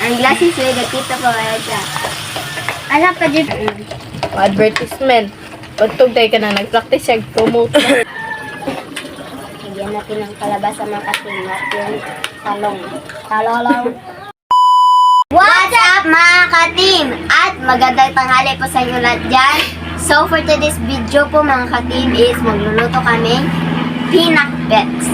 Ang glasses ay nakita ko kaya siya. Ano pa dyan? Advertisement. Pagtog tayo ka na nag-practice siya, promote na. Lagyan natin ng kalabasa mga katim at yung talong. Talong. What's up mga katim? At magandang tanghali po sa inyo lahat dyan. So for today's video po mga katim is magluluto kami pinakbets.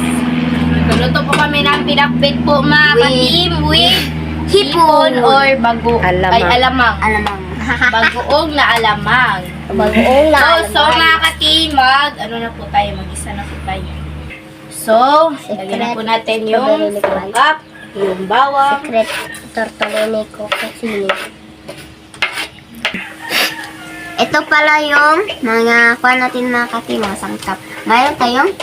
Magluluto po kami ng pinakbet po mga katim with hipon or bago ay alamang. Alamang. Bagoong na alamang. Bagoong na So mga katim, ano na po tayo, mag-isa na po tayo. So, lagyan na po natin yung sangkap, yung bawang. Secret tortellini ko kasi. Ito pala yung mga kuha natin mga katim, mga sangkap. Mayroon tayong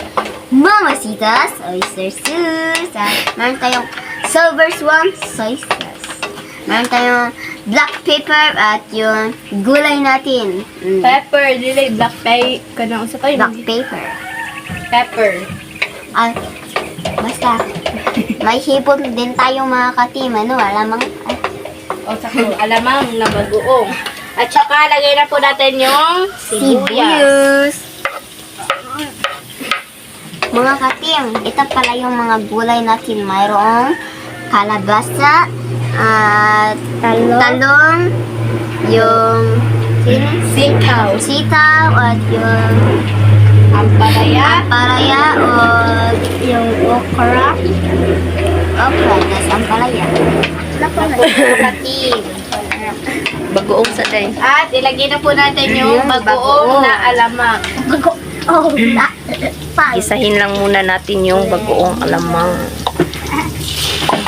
mamasitas, oyster sauce, mayroon tayong silver swan soy sauce. Mayroon tayong black pepper at yung gulay natin. Pepper, dili, black pepper. Kanang usa tayo. Black pepper. Pepper. Basta, may hipon din tayo mga katim. Ano, alamang, O sakto, alamang na bagoong. At saka, lagay na po natin yung sibuyas. Mga katim, ito pala yung mga gulay natin. Mayroong kalabasa, at talong, yung sitaw, at yung Ampalaya. o yung okra. Tas ampalaya. Katim. Bagoong sa day. At ilagay na po natin yung bagoong na alamang. Isahin lang muna natin yung bagoong alamang.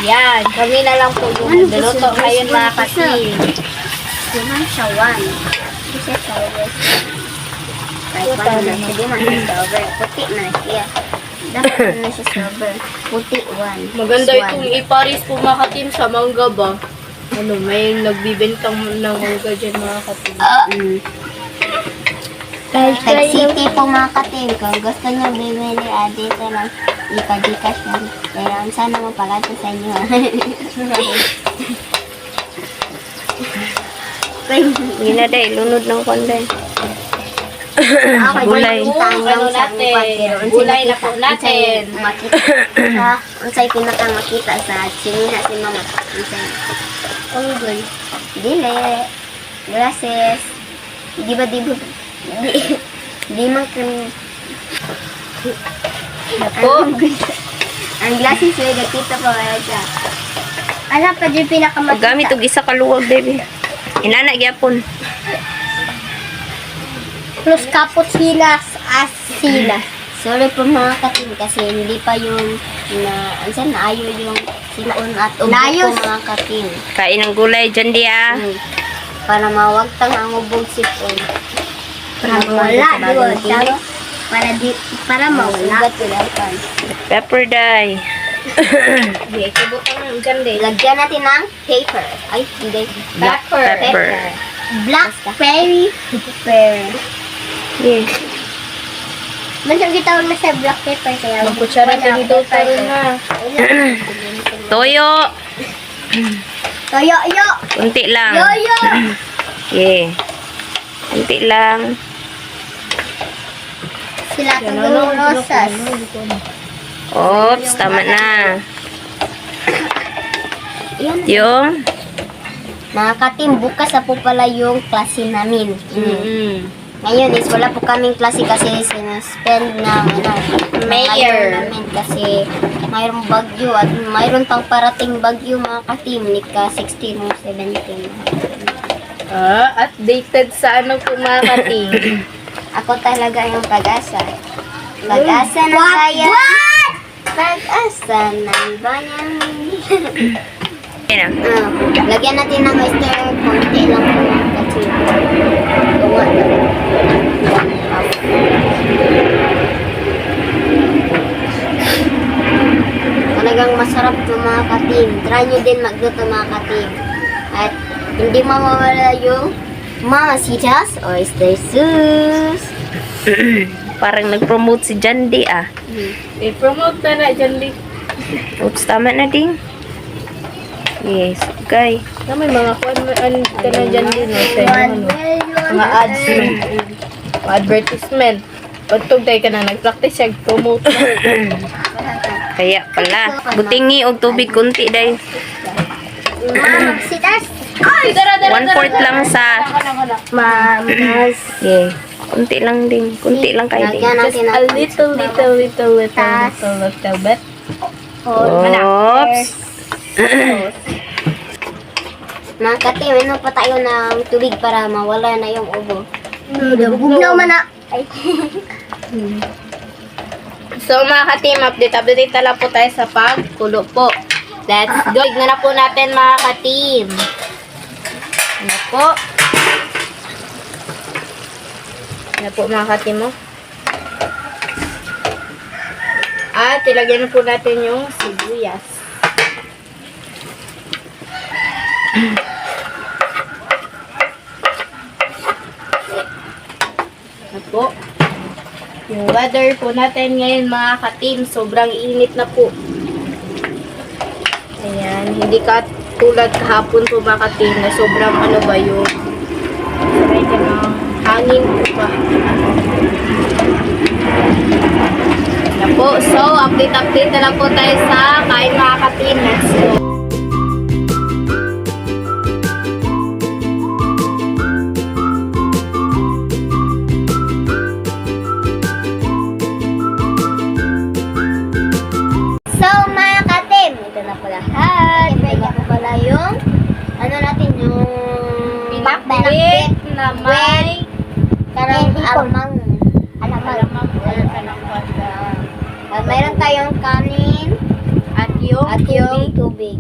Yan, kami na lang po yung nagluluto ngayon mga katim. Siman siya one. Kasi sour. Kahit paano na siya, di man siya sour. Puti na siya. Dapat na siya sour. Puti one. Maganda This itong one. iparis po mga katim sa mangga ba? Ano, may nagbibentang ng mangga dyan mga katim. Tag City po mga katim. Kung gusto nyo bibili, dito lang. Ika-Gcash lang. Kaya sana mo pala ito sa inyo. Hindi na day, lunod ng konday. Gulay. Ano natin? Gulay na po natin. Unsay pinakang makita sa sinina si mama. Unsay. Unggoy. Dili. Glasses. Di man kami. Ako. Ang glasses ay nakita ko kaya siya. Ano pa yung pinakamakita? Gamit og isa kaluwag baby. Inana gyapon. Plus cappuccinas asila. Sorry po mga katim kasi hindi pa yung naayo yung sipon at ubo ko mga katim. Kain ng gulay dyan dia. Para mawagtang ang ubog sipon. Para mawala diba? Para mawala. Pepper day. Di, kabutang dyan din. Lagyan natin ng paper. Ay, hindi. Black pepper. Blackberry pepper. Yes. Mansang gitawag na sa black pepper kaya Magkutsara ka dito tayo na. Toyo. Toyo. Kunti lang. Yoyo. Okay. Kunti lang. Sila tugong rosas. Oops, tama na. Yung Mga katim, bukas na po pala yung klase namin. Ngayon is wala po kaming klase kasi sinuspend ng mayor namin kasi mayroong bagyo at mayroon pang parating bagyo mga katim, nika 16 o 17. Updated sa ano po mga katim. Ako talaga yung pag-asa. Pag-asa ng bayan. Pag-asa ng bayan. yan na. Lagyan natin ng oyster, konti lang po kasi gawa na. Talagang masarap ito mga katim. Try nyo din magluto mga katim. At hindi mawawala yung mamasitas, oyster sauce. Parang nag-promote si Jandy ah. I-promote na na dyan din. Oops, tama na ding. Yes, okay. Na may mga kuan ka na dyan din, no? Sa ano, mga ads, mga advertisement. Pagtog tayo ka na, nag-practice siya, promote na. Kaya pala. Butingi og tubig kunti day. Sitas. One fourth lang sa... Mamas. Yeah. Kunti lang din. Kunti lang kayo din. Lagyan Just natin a little bit. Oops. Mga katim, ano pa tayo ng tubig para mawala na yung ubo. Bugnaw man na. Ay. So mga ka-team, update na lang po tayo sa pagkulo po. Let's go. Tignan na po natin mga ka-team. Ano po? Ano po mga ka-team mo? At ilagyan na po natin yung sibuyas. Ano po? Yung weather po natin ngayon mga ka-team, sobrang init na po. Ayan, hindi ka tulad kahapon po mga ka-team na sobrang ano ba yung saray ka ng hangin po ba. Na po, so update na lang po tayo sa kain mga ka-team. Let's go. So, mga katim, ito na po lahat. Ito na po pala yung, ano natin, yung Pinakbit na may karang alamang. Alamang. Mayroon tayong kanin at yung at yung tubig.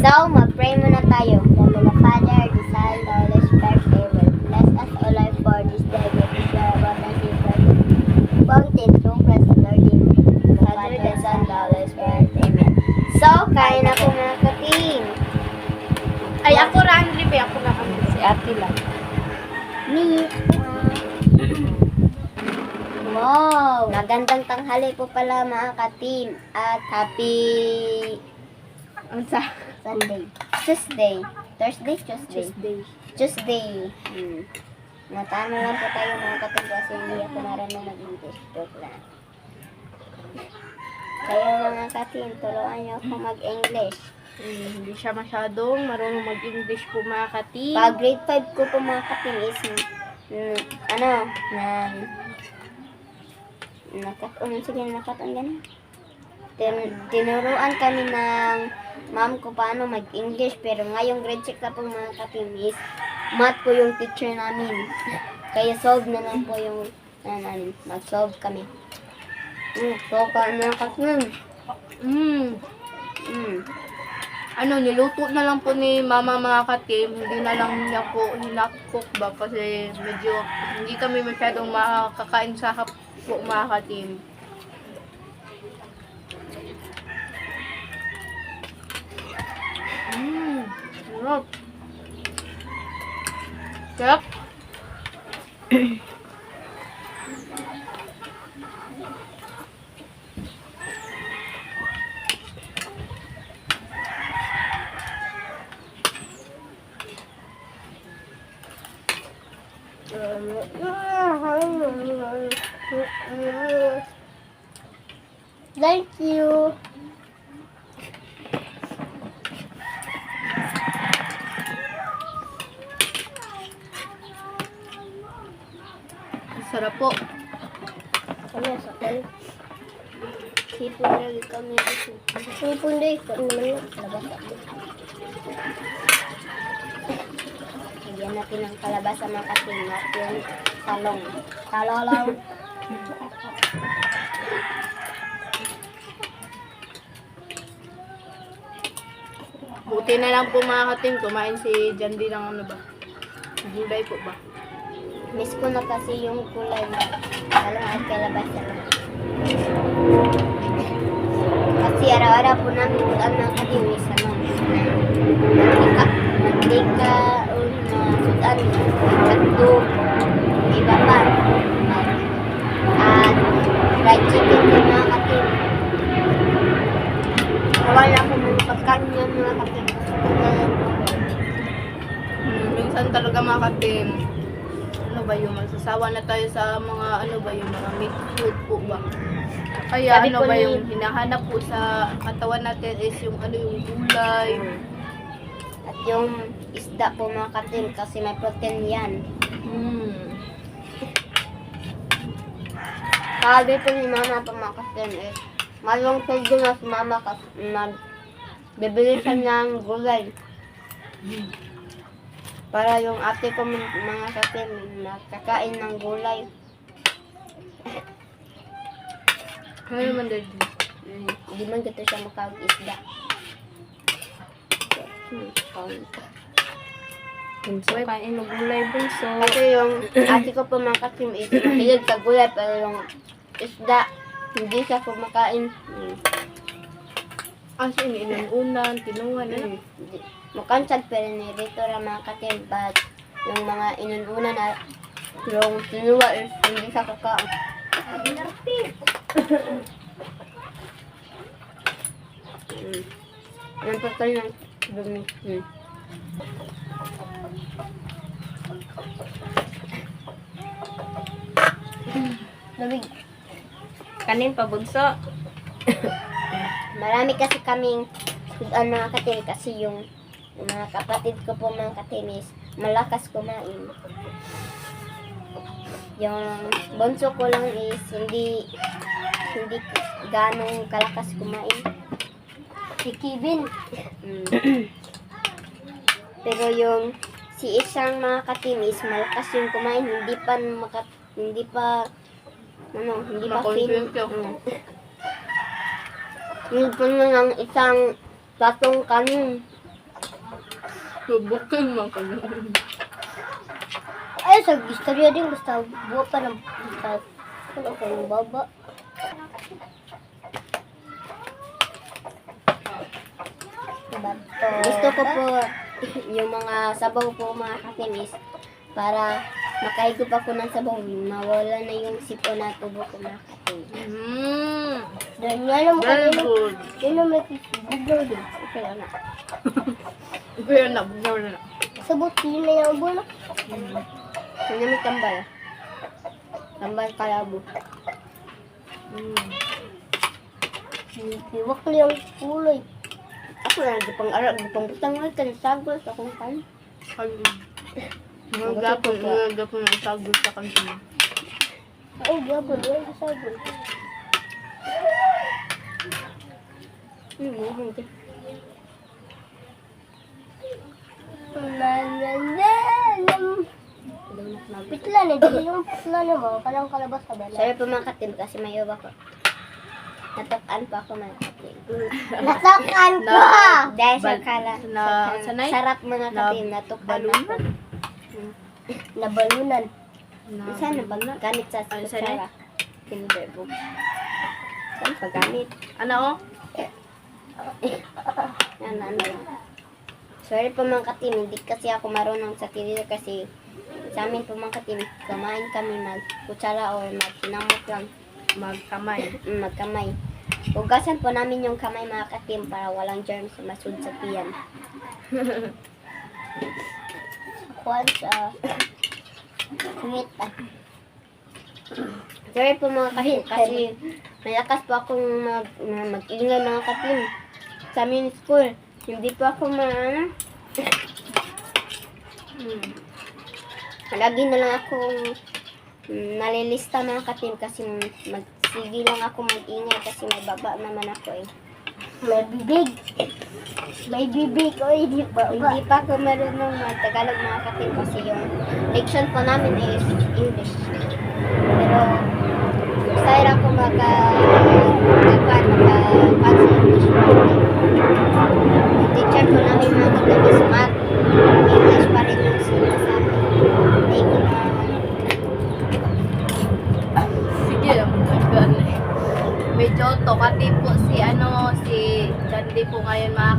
So, mag-pray muna tayo. Heavenly Father, the Son, the Holy Spirit, Amen. Bless us, O Lord, for this day. Give us your abundant gift. Fountain, through Christ, the Lord, the Father, the Son, the Holy Spirit, Amen. So, kain na po mga kating. ay ako Randy pa ako na kami si Ate lang. Wow! Magandang tanghali po pala mga katim. At happy Ang sa Sunday. Tuesday. Thursday? Tuesday. Tuesday. Tuesday. Natano lang po tayo mga katim kasi hindi ako marunong mag-English. Joke lang. Kayo mga katim, turuan niyo ako mag-English. Hindi siya masyadong marunong mag-English po mga ka-team. Pag grade 5 ko po mga katim is nakatang ganun. Tinuruan kami ng ma'am ko paano mag-English pero ngayong grade 6 na po mga katim is math po yung teacher namin. Kaya solve na lang po yung namin. Mag-solve kami. So, na katim. Niluto na lang po ni mama mga ka-team. Hindi na lang niya po hinakok ba kasi medyo hindi kami masyadong makakain sa po mga ka-team. Sarap. Sarap. Thank you. Sarap po. Kami sa kal. Sipon lagi kami dito. Sipon dito. Labas ako. Lagyan natin ng kalabasa mga kating at yung talong. Talong. Buti na lang po mga ka-team, kumain si Jandy ng ano ba? Gulay po ba? Miss ko na kasi yung kulay na talong at kalabasa lang. Kasi araw-araw po namin ang mga kating may sama. Mantika o na sudan. Hotdog. Iba pa. At fried chicken yung mga kating. Nawala ko mga pagkain yan mga kating. Minsan talaga mga katim, ano ba yung magsasawa na tayo sa mga ano ba yung mga meat food po ba? Kaya Sabi ano ko ba ni- yung hinahanap po sa katawan natin is yung ano yung gulay. At yung isda po mga katim kasi may protein yan. Sabi po ni mama po mga katim eh, malong sweldo na si mama kasi bibili siya ng gulay. Para yung ate ko mga katim nakakain ng gulay. Ano naman dahil? Hindi man gito siya makag-isda. Bunso, kain mo gulay, bunso. Kasi yung ate ko po mga katim is mahilig sa gulay pero yung isda hindi siya kumakain. As in, inunan, tinuhan, ano? Mukansad pero ni dito ra mga katim but yung mga inununa na yung sinuwa is hindi siya kakain. Ang pagkal ng dumi. Lamig. Kanin pa, bunso. Marami kasi kaming mga katim kasi yung mga kapatid ko po mga katim is malakas kumain. Yung bunso ko lang is hindi ganong kalakas kumain. Si Kevin. Pero yung si isang mga katim is malakas yung kumain, hindi pa hindi pa Ma-convince feel. yun. Yung po ng isang platong kanin. Subukin mo ka na. Ay, sa istorya din, basta buo pa ng basta ano ko yung baba. Gusto ko po yung mga sabaw po mga katinis para makahigop ako ng sabaw, mawala na yung sipo na tubo ko mga katinis. Dahil nga naman Very kanina, good. yun na may buglaw din. Okay na. Pero na, bugnaw na. Sabot, yun na yung bulo. Yun na may tambal. Tambal kalabo. Iwak na yung kulay. Ako na, gipang arak, gipang butang nga, kanisagol sa kong kan. Mga gapon ang sagol sa kanina. Ay, gabon, yun sa sagol. Muhang ka. Pitla na, di yung pitla na mo, kalang kalabas ka ba? Sorry po mga katim kasi may iba ko. Natakan pa ako mga katim. Natakan ko! Dahil sa kala. Sanay? Sarap mga katim, natukan ako. Nabalunan. Saan na pag gamit sa kutsara? Kinderbook. Saan paggamit? Ano? Ano. Sorry po mga katim, hindi kasi ako marunong sa kilir kasi sa amin po mga katim, kumain kami magkutsara o magsinamot lang. Magkamay. Hugasan po namin yung kamay mga katim para walang germs masud sa tiyan. Kuwan sa sweet Sorry po mga katim kasi malakas po akong mag-ingay mga katim. Sa amin school, hindi po ako lagi na lang akong nalilista mga katim kasi sige lang ako mag-ingay kasi may baba naman ako eh. May bibig. May bibig o hindi pa. Hindi pa ako marunong mag-Tagalog mga katim kasi yung leksyon po namin is English. Pero sayang ako maka-pass English. Yung teacher ko namin mga katim is math. English pa rin yung sinasabi. Hindi ko na Sige lang. Medyo talkative po si Dandy po ngayon mga